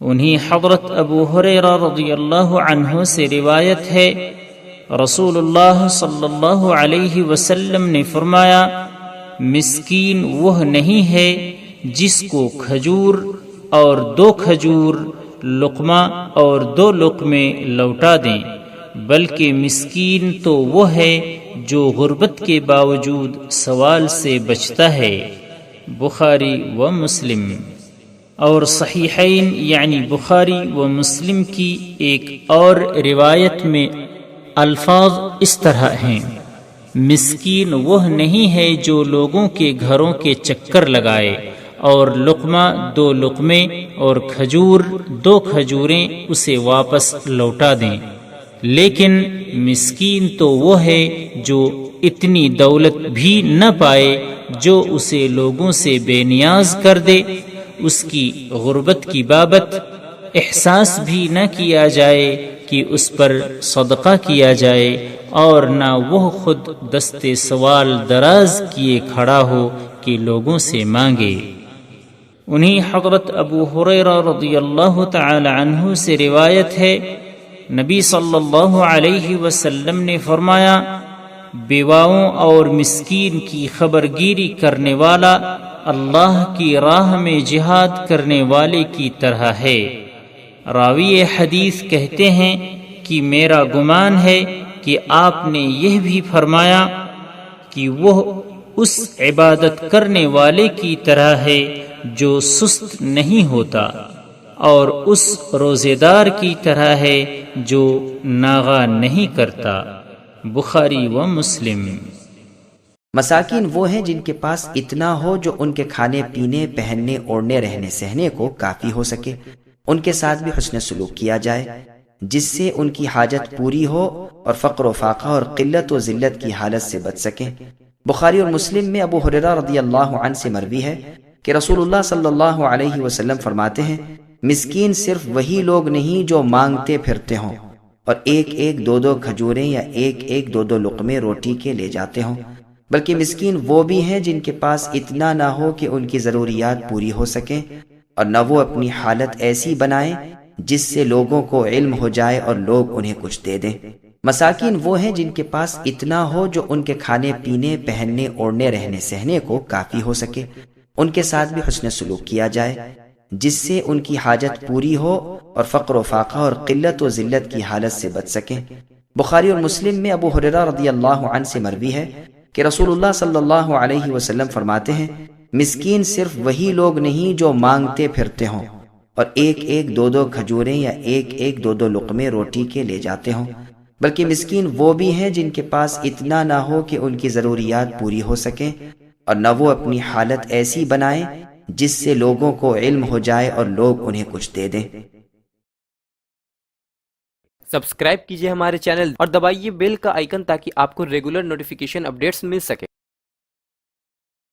انہی حضرت ابو ہریرہ رضی اللہ عنہ سے روایت ہے، رسول اللہ صلی اللہ علیہ وسلم نے فرمایا، مسکین وہ نہیں ہے جس کو کھجور اور 2 کھجور، لقمہ اور 2 لقمے لوٹا دیں، بلکہ مسکین تو وہ ہے جو غربت کے باوجود سوال سے بچتا ہے۔ بخاری و مسلم۔ اور صحیحین یعنی بخاری و مسلم کی ایک اور روایت میں الفاظ اس طرح ہیں، مسکین وہ نہیں ہے جو لوگوں کے گھروں کے چکر لگائے اور لقمہ 2 لقمے اور کھجور 2 کھجوریں اسے واپس لوٹا دیں، لیکن مسکین تو وہ ہے جو اتنی دولت بھی نہ پائے جو اسے لوگوں سے بے نیاز کر دے، اس کی غربت کی بابت احساس بھی نہ کیا جائے کہ اس پر صدقہ کیا جائے، اور نہ وہ خود دست سوال دراز کیے کھڑا ہو کہ لوگوں سے مانگے۔ انہی حضرت ابو ہریرہ رضی اللہ تعالی عنہ سے روایت ہے، نبی صلی اللہ علیہ وسلم نے فرمایا، بیواؤں اور مسکین کی خبرگیری کرنے والا اللہ کی راہ میں جہاد کرنے والے کی طرح ہے۔ راوی حدیث کہتے ہیں کہ میرا گمان ہے کہ آپ نے یہ بھی فرمایا کہ وہ اس عبادت کرنے والے کی طرح ہے جو سست نہیں ہوتا، اور اس روزے دار کی طرح ہے جو ناغہ نہیں کرتا۔ بخاری و مسلم۔ مساکین وہ ہیں جن کے پاس اتنا ہو جو ان کے کھانے پینے، پہننے، اوڑھنے، رہنے سہنے کو کافی ہو سکے، ان کے ساتھ بھی حسن سلوک کیا جائے جس سے ان کی حاجت پوری ہو اور فقر و فاقہ اور قلت و ذلت کی حالت سے بچ سکیں۔ بخاری اور مسلم میں ابو ہریرہ رضی اللہ عنہ سے مروی ہے کہ رسول اللہ صلی اللہ علیہ وسلم فرماتے ہیں، مسکین صرف وہی لوگ نہیں جو مانگتے پھرتے ہوں اور ایک ایک 2 کھجوریں یا ایک ایک 2 لقمے روٹی کے لے جاتے ہوں، بلکہ مسکین وہ بھی ہیں جن کے پاس اتنا نہ ہو کہ ان کی ضروریات پوری ہو سکیں، اور نہ وہ اپنی حالت ایسی بنائیں جس سے لوگوں کو علم ہو جائے اور لوگ انہیں کچھ دے دیں۔ مساکین وہ ہیں جن کے پاس اتنا ہو جو ان کے کھانے پینے، پہننے، اوڑھنے، رہنے سہنے کو کافی ہو سکے، ان کے ساتھ بھی حسن سلوک کیا جائے جس سے ان کی حاجت پوری ہو اور فقر و فاقہ اور قلت و ذلت کی حالت سے بچ سکیں۔ بخاری اور مسلم میں ابو ہریرہ رضی اللہ عنہ سے مروی ہے کہ رسول اللہ صلی اللہ علیہ وسلم فرماتے ہیں، مسکین صرف وہی لوگ نہیں جو مانگتے پھرتے ہوں اور ایک ایک 2 کھجوریں یا ایک ایک 2 لقمے روٹی کے لے جاتے ہوں، بلکہ مسکین وہ بھی ہیں جن کے پاس اتنا نہ ہو کہ ان کی ضروریات پوری ہو سکیں، اور نہ وہ اپنی حالت ایسی بنائیں جس سے لوگوں کو علم ہو جائے اور لوگ انہیں کچھ دے دیں۔ سبسکرائب کیجئے ہمارے چینل اور دبائیے بیل کا آئیکن تاکہ آپ کو ریگولر نوٹیفیکیشن اپڈیٹس مل سکے۔